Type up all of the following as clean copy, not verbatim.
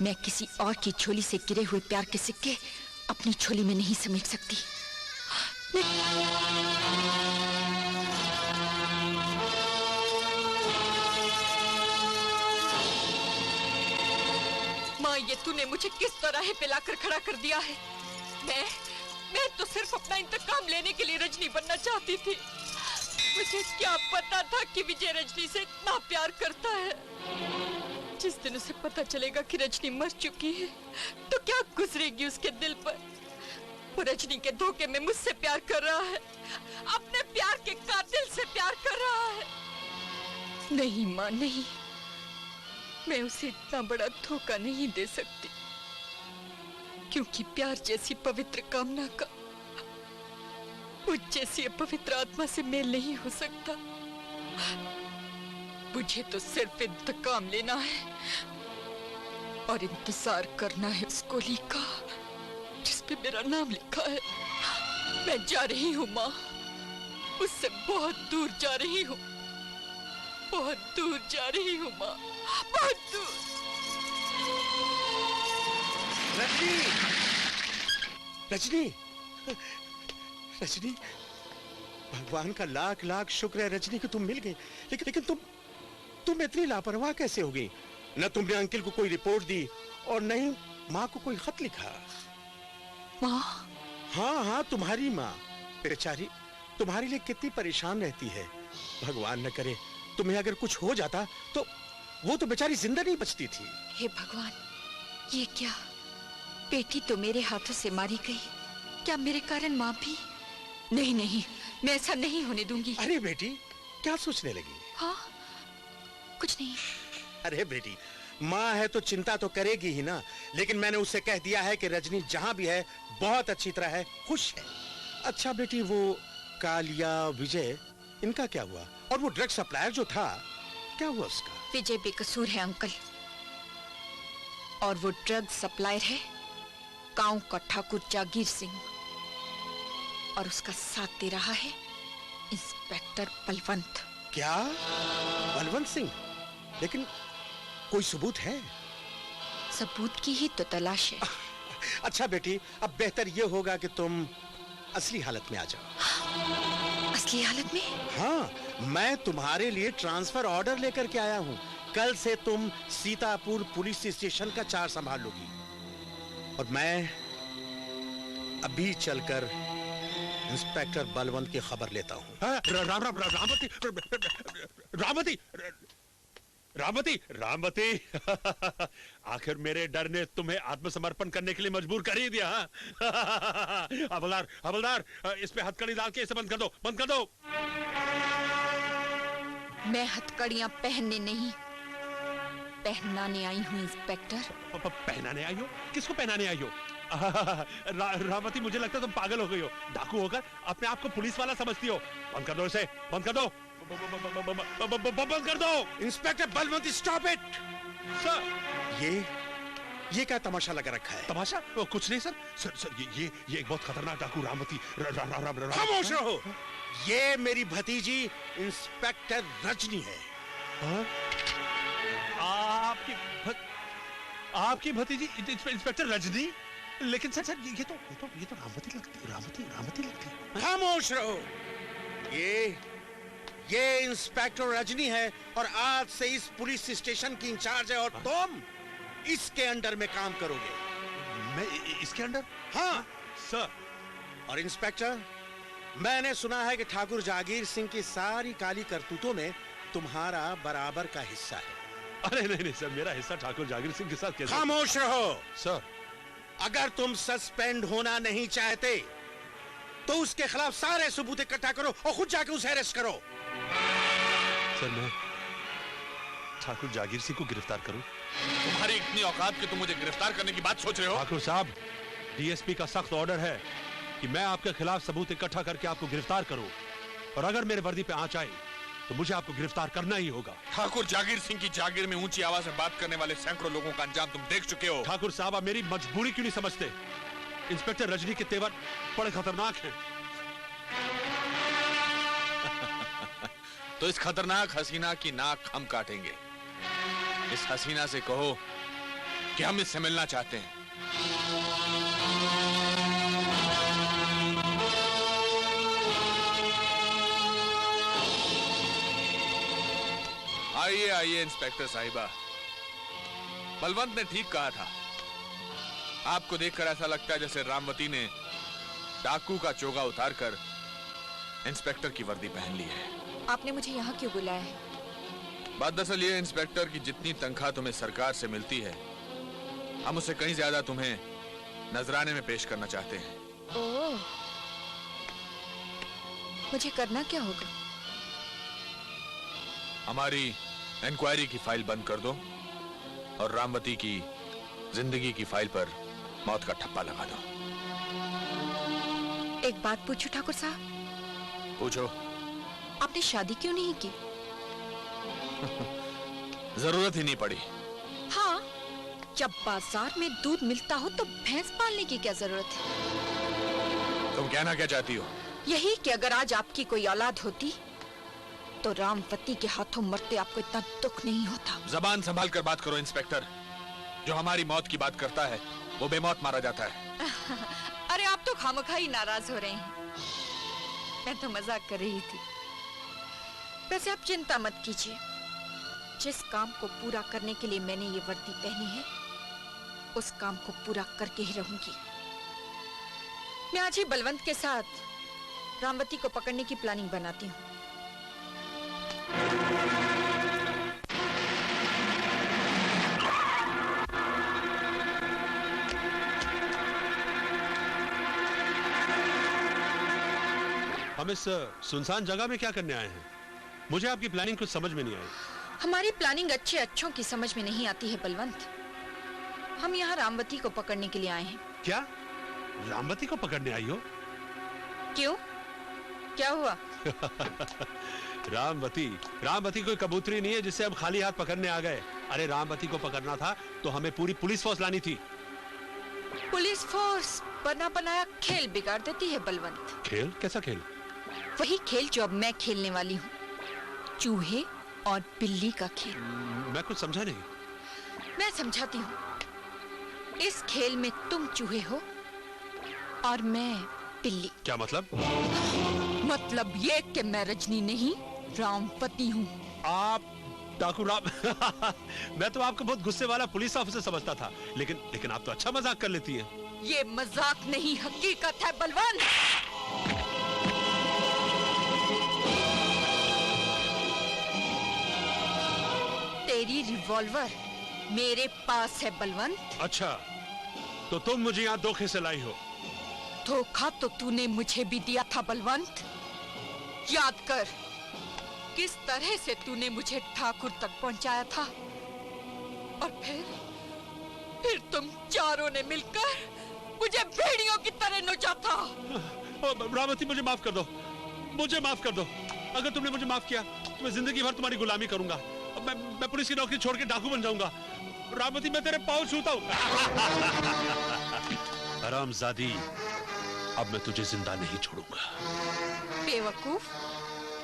मैं किसी और की झोली से गिरे हुए प्यार के सिक्के अपनी झोली में नहीं समेट सकती। माँ, ये तूने मुझे किस तरह पे लाकर खड़ा कर दिया है। मैं तो सिर्फ अपना इंतकाम लेने के लिए रजनी बनना चाहती थी। मुझे क्या पता था कि विजय रजनी से इतना प्यार करता है। जिस दिन उसे पता चलेगा कि रजनी मर चुकी है तो क्या गुजरेगी उसके दिल पर। वो रजनी के धोखे में मुझसे प्यार कर रहा है, अपने प्यार के कातिल से प्यार कर रहा है। नहीं माँ, नहीं, मैं उसे इतना बड़ा धोखा नहीं दे सकती, क्योंकि प्यार जैसी पवित्र कामना का मुझ जैसी अपवित्र आत्मा से मेल नहीं हो सकता। मुझे तो सिर्फ इंतकाम लेना है और इंतजार करना है उस गोली का जिस पे मेरा नाम लिखा है। मैं जा रही हूँ माँ, उससे बहुत दूर जा रही हूँ, बहुत दूर जा रही हूँ माँ, बहुत दूर। रजनी, रजनी, रजनी, भगवान का लाख लाख शुक्र है रजनी कि तुम मिल गई। लेकिन तुम इतनी लापरवाह कैसे हो गई? न तुमने अंकल को कोई रिपोर्ट दी और न ही माँ को कोई खत लिखा। माँ? हाँ हाँ, तुम्हारी माँ बेचारी तुम्हारे लिए कितनी परेशान रहती है। भगवान न करे तुम्हें अगर कुछ हो जाता तो वो तो बेचारी जिंदा नहीं बचती थी। हे भगवान, ये क्या? बेटी तो मेरे हाथों से मारी गई, क्या मेरे कारण माँ भी? नहीं नहीं, मैं ऐसा नहीं होने दूंगी। अरे बेटी, क्या सोचने लगी? हाँ, कुछ नहीं। अरे बेटी, माँ है तो चिंता तो करेगी ही ना। लेकिन मैंने उससे कह दिया है कि रजनी जहां भी है बहुत अच्छी तरह है, खुश है। अच्छा बेटी, वो कालिया, विजय, इनका क्या हुआ? और वो ड्रग सप्लायर जो था, क्या हुआ उसका? विजय बेकसूर है अंकल, और वो ड्रग सप्लायर है गांव का ठाकुर जागीर सिंह, और उसका साथ दे रहा है इंस्पेक्टर बलवंत। क्या? बलवंत सिंह? लेकिन कोई सबूत है? सबूत की ही तो तलाश है। अच्छा बेटी, अब बेहतर ये होगा कि तुम असली हालत में आ जाओ। असली हालत में? हाँ, मैं तुम्हारे लिए ट्रांसफर ऑर्डर लेकर के आया हूँ। कल से तुम सीतापुर पुलिस स्टेशन का चार्ज संभाल लोगी और मैं अभी चलकर इंस्पेक्टर बलवंत की खबर लेता हूँ। रामवती, रामवती, रामवती, आखिर मेरे डर ने तुम्हें आत्मसमर्पण करने के लिए मजबूर कर ही दिया। हवलदार, हवलदार, इस पे हथकड़ी डाल के इसे बंद कर दो, बंद कर दो। मैं हथकड़ियां पहनने नहीं, पहनाने आई हूँ इंस्पेक्टर। पहनाने आई हो? किसको पहनाने आई हो? रामवती, मुझे लगता है तुम पागल हो गई हो। डाकू होकर अपने आप को पुलिस वाला समझती हो। बंद कर दो इसे, बंद कर दो, बंद कर दो। Inspector Balwant, stop it. Sir, ये क्या तमाशा लगा रखा है? तमाशा? कुछ नहीं सर। सर ये एक बहुत खतरनाक डाकू रामवती। खामोश रहो। ये मेरी भतीजी इंस्पेक्टर रजनी है। आपकी भतीजी इंस्पेक्टर रजनी? लेकिन सर ये तो रामवती लगती है। खामोश रहो। ये इंस्पेक्टर रजनी है और आज से इस पुलिस स्टेशन की इंचार्ज है और तुम इसके अंडर में काम करोगे। मैं इसके अंडर? हाँ सर। और इंस्पेक्टर, मैंने सुना है कि ठाकुर जागीर सिंह की सारी काली करतूतों में तुम्हारा बराबर का हिस्सा है। अरे नहीं सर, मेरा हिस्सा ठाकुर जागीर सिंह के साथ कैसे? खामोश रहो। सर, अगर तुम सस्पेंड होना नहीं चाहते तो उसके खिलाफ सारे सबूत इकट्ठा करो और खुद जाके उसे अरेस्ट करो। सर, मैं ठाकुर जागीर सिंह को गिरफ्तार करूं? तुम्हारी इतनी औकात कि तुम मुझे गिरफ्तार करने की बात सोच रहे हो? ठाकुर साहब, डीएसपी का सख्त ऑर्डर है कि मैं आपके खिलाफ सबूत इकट्ठा करके आपको गिरफ्तार करूं, और अगर मेरे वर्दी पे आंच आए तो मुझे आपको गिरफ्तार करना ही होगा। ठाकुर जागीर सिंह की जागीर में ऊंची आवाज में बात करने वाले सैकड़ों लोगों का अंजाम तुम देख चुके हो। ठाकुर साहब, आप मेरी मजबूरी क्यों नहीं समझते? इंस्पेक्टर रजनी के तेवर बड़े खतरनाक हैं। तो इस खतरनाक हसीना की नाक हम काटेंगे। इस हसीना से कहो कि हम इससे मिलना चाहते हैं। आइए आइए इंस्पेक्टर साहिबा, बलवंत ने ठीक कहा था। आपको देखकर ऐसा लगता है जैसे रामवती ने डाकू का चोगा उतारकर इंस्पेक्टर की वर्दी पहन ली है। आपने मुझे यहाँ क्यों बुलाया है? बात दरअसल ये इंस्पेक्टर की जितनी तनख्वाह तुम्हें सरकार से मिलती है, हम उससे कहीं ज्यादा तुम्हें नजराने में पेश करना चाहते हैं। ओह, मुझे करना क्या होगा? हमारी इंक्वायरी की फाइल बंद कर दो और रामवती की जिंदगी की फाइल पर मौत का ठप्पा लगा दो। एक बात पूछूं ठाकुर साहब? पूछो। आपने शादी क्यों नहीं की? जरूरत ही नहीं पड़ी। हाँ, जब बाजार में दूध मिलता हो तो भैंस पालने की क्या जरूरत है? तुम कहना क्या चाहती हो? यही कि अगर आज आपकी कोई औलाद होती तो रामवती के हाथों मरते आपको इतना दुख नहीं होता। जबान संभाल कर बात करो इंस्पेक्टर। जो हमारी मौत की बात करता है वो बेमौत मारा जाता है। अरे आप तो खामखा ही नाराज हो रहे हैं। मैं तो मजाक कर रही थी। वैसे आप चिंता मत कीजिए, जिस काम को पूरा करने के लिए मैंने ये वर्दी पहनी है उस काम को पूरा करके ही रहूंगी। मैं आज ही बलवंत के साथ रामवती को पकड़ने की प्लानिंग बनाती हूँ। हम इस सुनसान जगह में क्या करने आए हैं? मुझे आपकी प्लानिंग कुछ समझ में नहीं आई। हमारी प्लानिंग अच्छों की समझ में नहीं आती है बलवंत। हम यहाँ रामवती को पकड़ने के लिए आए हैं। क्या रामवती को पकड़ने आई हो? क्यों, क्या हुआ? रामवती कोई कबूतरी नहीं है जिससे हम खाली हाथ पकड़ने आ गए। अरे रामवती को पकड़ना था तो हमें पूरी पुलिस फोर्स लानी थी। पुलिस फोर्स बना बनाया खेल बिगाड़ देती है बलवंत। खेल? कैसा खेल? वही खेल जो अब मैं खेलने वाली हूँ, चूहे और बिल्ली का खेल। मैं कुछ समझा नहीं। मैं समझाती हूँ। इस खेल में तुम चूहे हो और मैं बिल्ली। क्या मतलब? मतलब ये कि मैं रजनी नहीं रामवती हूँ। आप डाकू राम मैं तो आपको बहुत गुस्से वाला पुलिस ऑफिसर समझता था, लेकिन आप तो अच्छा मजाक कर लेती हैं। ये मजाक नहीं, हकीकत है बलवंत। तेरी रिवॉल्वर मेरे पास है बलवंत। अच्छा, तो तुम मुझे यहाँ धोखे से लाई हो? धोखा तो तूने मुझे भी दिया था बलवंत। याद कर किस तरह से तूने मुझे ठाकुर तक पहुंचाया था, और फिर तुम चारों ने मिलकर मुझे भेड़ियों की तरह नोचा था। रामवती, मुझे माफ कर दो, मुझे माफ कर दो। अगर तुमने मुझे माफ किया तो मैं जिंदगी भर तुम्हारी गुलामी करूंगा। मैं पुलिस की नौकरी छोड़ के डाकू बन जाऊंगा। रामवती, मैं तेरे पाँव छूता हूँ। हरामजादी, अब मैं तुझे जिंदा नहीं छोड़ूंगा। बेवकूफ,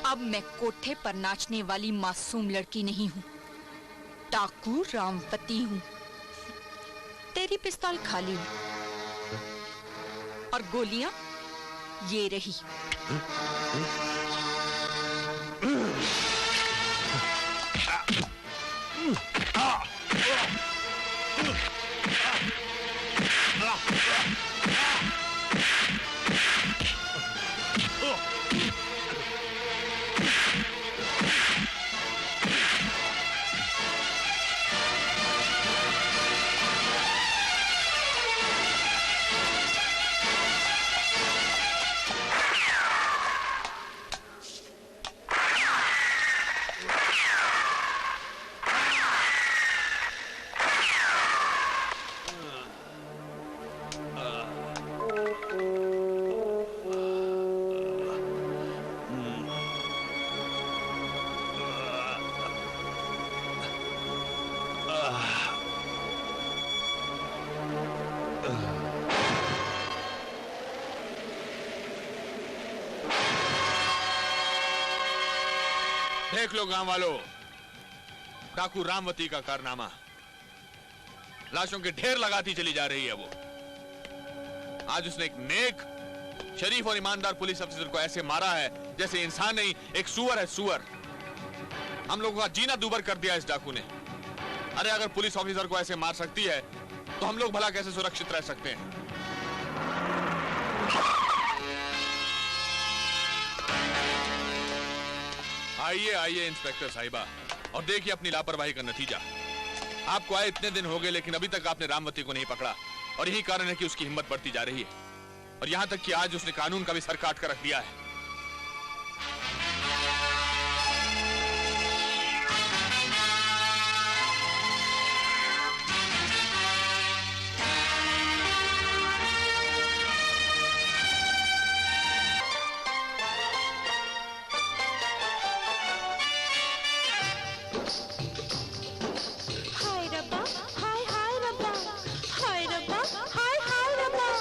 अब मैं कोठे पर नाचने वाली मासूम लड़की नहीं हूँ, डाकू रामवती हूँ। तेरी पिस्तौल खाली है और गोलियां ये रही। देख लो गांव वालों, डाकू रामवती का कारनामा। लाशों के ढेर लगाती चली जा रही है वो। आज उसने एक नेक, शरीफ और ईमानदार पुलिस अफसर को ऐसे मारा है जैसे इंसान नहीं, एक सुअर है, सुअर। हम लोगों का जीना दूभर कर दिया इस डाकू ने। अरे अगर पुलिस ऑफिसर को ऐसे मार सकती है तो हम लोग भला कैसे सुरक्षित रह सकते हैं? आइए आइए इंस्पेक्टर साहिबा, और देखिए अपनी लापरवाही का नतीजा। आपको आए इतने दिन हो गए लेकिन अभी तक आपने रामवती को नहीं पकड़ा, और यही कारण है कि उसकी हिम्मत बढ़ती जा रही है, और यहां तक कि आज उसने कानून का भी सर काट कर रख दिया है। हाय रब्बा, हाय हाय रब्बा, हाय रब्बा, हाय हाय रब्बा।